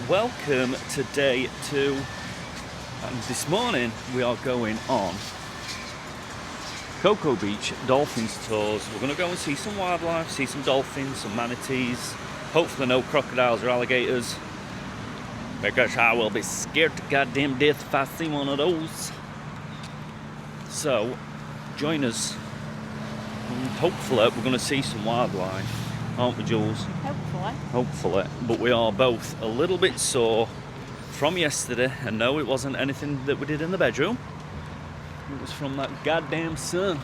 welcome to day 2, and this morning we are going on Cocoa Beach Dolphin Tours. We're going to go and see some wildlife, see some dolphins, some manatees, hopefully no crocodiles or alligators, because I will be scared to goddamn death if I see one of those. So join us, and hopefully we're going to see some wildlife, aren't we, Jules? Hopefully. But we are both a little bit sore from yesterday, and no, it wasn't anything that we did in the bedroom. It was from that goddamn sun.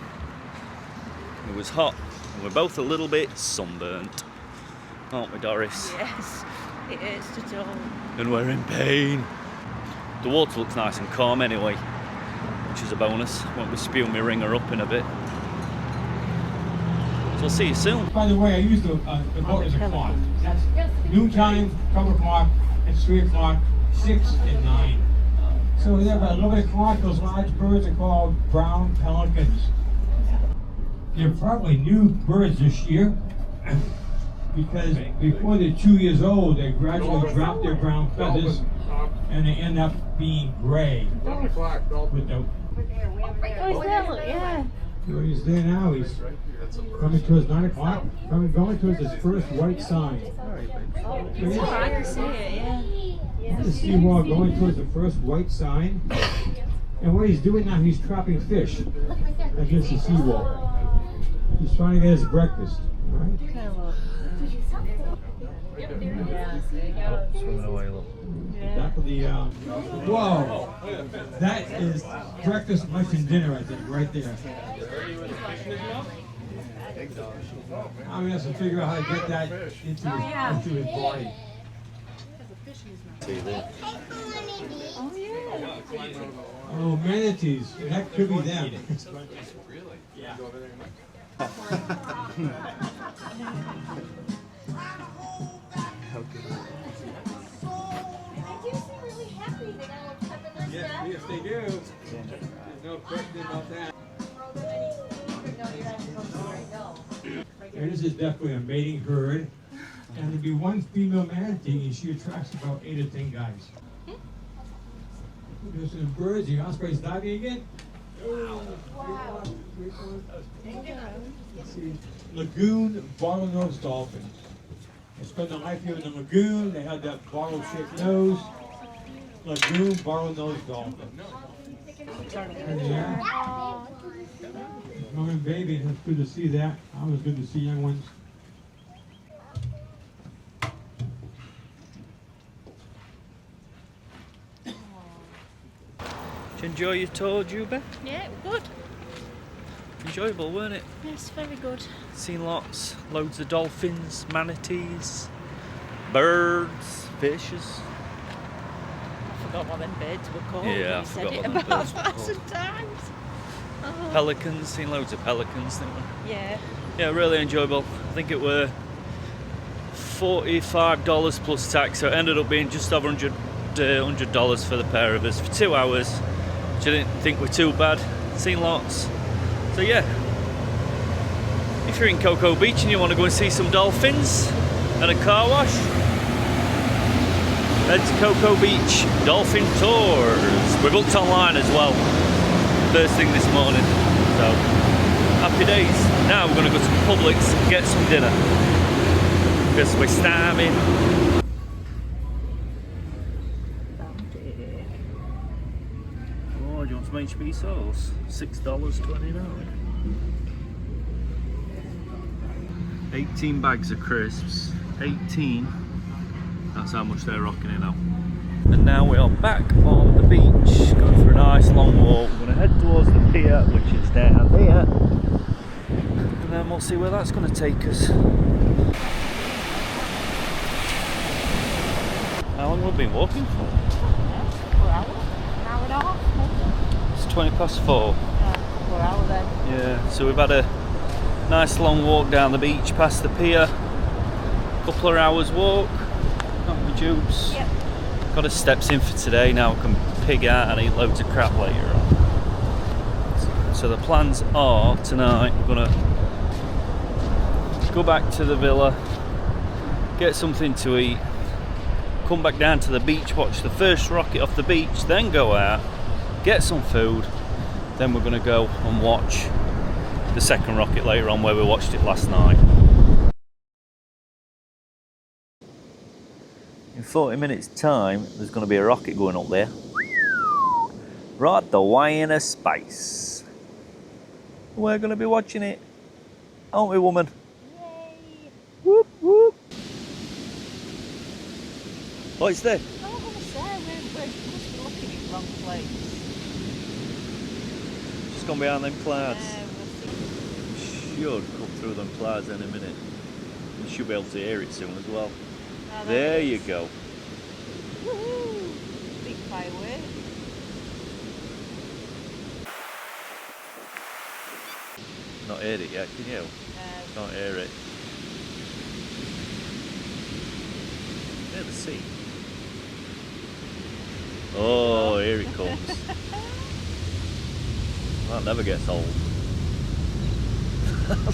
It was hot, and we're both a little bit sunburnt, aren't we, Doris? Yes, it is to all. And we're in pain. The water looks nice and calm anyway, which is a bonus. Won't be spewing my ringer up in a bit. So I'll see you soon. By the way, I use the boat as a clock. That's noontime, 12 o'clock, and 3 o'clock, 6 and 9. So we have at 11 o'clock, those large birds are called brown pelicans. They're probably new birds this year because before they're 2 years old, they gradually drop their brown feathers and they end up being gray. With the Yeah. So he's there now. He's coming towards 9 o'clock. Going towards his first white sign. Oh, I can see it, yeah. The seawall going towards the first white sign. And what he's doing now, he's trapping fish against the seawall. He's trying to get his breakfast. Right? Swimming away, look. Back of the, whoa! That is breakfast, lunch, and dinner, I think, right there. I'm gonna have to figure out how to get that into his body. See there. Oh, yeah. Oh, manatees. That could be them. Yeah. Yes, they do. There's no question about that. And this is definitely a mating herd. And there'd be one female manatee, and she attracts about 8 or 10 guys. There's some birds. The osprey's diving again. Wow. Lagoon bottlenose dolphins. They spend their life here in the lagoon. They have that bottle-shaped nose. Lagoon bottlenose dolphin. And there. Mom and baby, it's good to see that. Always good to see young ones. Did you enjoy your tour, Juba? Yeah, good. Enjoyable, weren't it? Yes, very good. Seen loads of dolphins, manatees, birds, fishes. I forgot what them birds were called. Yeah, I You said forgot it what them about birds were called. 1,000 times. Oh. Pelicans, seen loads of pelicans, didn't we? Yeah. Yeah, really enjoyable. I think it were $45 plus tax, so it ended up being just over $100 for the pair of us for 2 hours, which I didn't think were too bad. Seen lots. So yeah, if you're in Cocoa Beach and you want to go and see some dolphins and a car wash, head to Cocoa Beach Dolphin Tours. We're booked online as well, first thing this morning, so happy days. Now we're going to go to Publix and get some dinner, because we're starving. Oh, do you want some HB sauce? $6.29. 18 bags of crisps. 18. That's how much they're rocking it now. And now we are back on the beach, going for a nice long walk. We're going to head towards the pier, which is down here, and then we'll see where that's going to take us. How long have we been walking for? 4 hours? An hour and a half? It's 20 past 4. 4 hours then. Yeah, so we've had a nice long walk down the beach past the pier. Couple of hours walk. Not my Jubes. Yep. Got his steps in for today. Now I can pig out and eat loads of crap later on. So the plans are tonight we're gonna go back to the villa, get something to eat, come back down to the beach, watch the first rocket off the beach, then go out, get some food, then we're going to go and watch the second rocket later on where we watched it last night. In 40 minutes time there's going to be a rocket going up there. Right the way into space. We're going to be watching it, aren't we, woman? Yay! Whoop whoop. Oh, it's there. Oh, I was say, we must be looking in the wrong place. Just gone behind them clouds. We'll see. Should come through them clouds any minute. You should be able to hear it soon as well. Oh, There it you is. go. Woohoo! Big firework. Not heard it yet, can you? Can't hear it. Hear the sea. Oh, here it comes. That never gets old.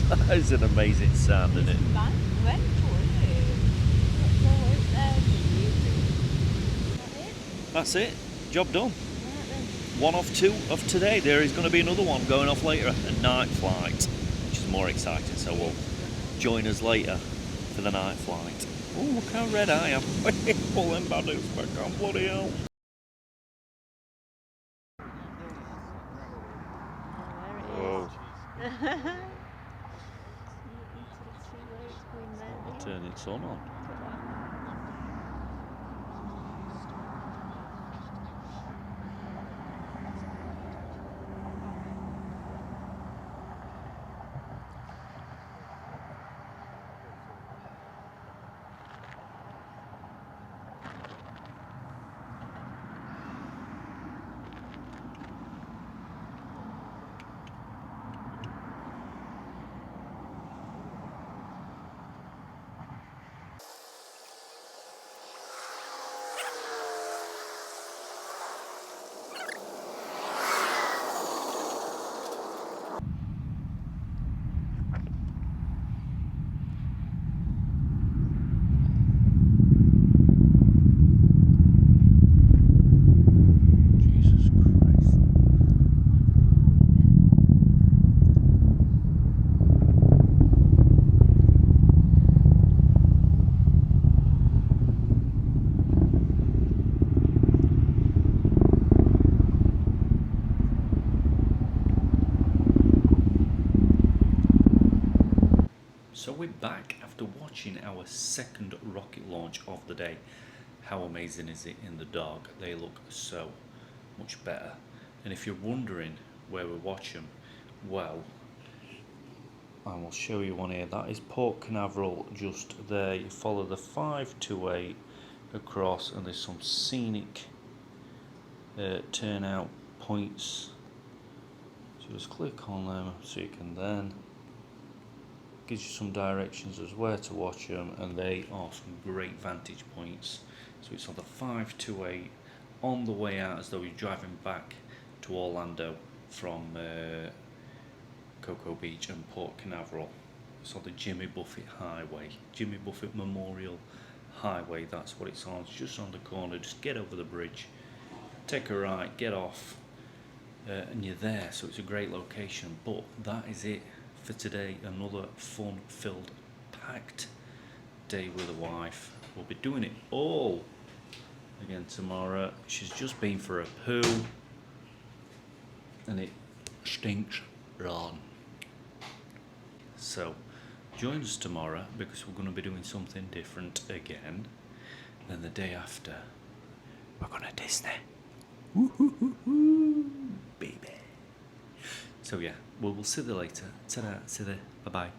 That is an amazing sound, isn't it? That's it. Job done. One of two of today. There is going to be another one going off later, a night flight, which is more exciting. So we'll join us later for the night flight. Oh, look how red I am. Pull them baddies back on, bloody hell. Whoa. I'll turn its sun on. So we're back after watching our second rocket launch of the day. How amazing is it in the dark? They look so much better. And if you're wondering where we watch them, well, I will show you one here. That is Port Canaveral just there. You follow the 528 across and there's some scenic turnout points. So just click on them so you can then gives you some directions as where to watch them, and they are some great vantage points. So it's on the 528 on the way out as though you're driving back to Orlando from Cocoa Beach and Port Canaveral. It's on the Jimmy Buffett Highway, Jimmy Buffett Memorial Highway, that's what it's on. It's just on the corner. Just get over the bridge, take a right, get off, and you're there. So it's a great location. But that is it for today. Another fun-filled, packed day with the wife. We'll be doing it all again tomorrow. She's just been for a poo and it stinks rotten. So join us tomorrow because we're going to be doing something different again. Then the day after we're going to Disney. Woo-hoo-hoo-hoo, baby. So yeah, we'll see you later. Ta-da, see you there. Bye-bye.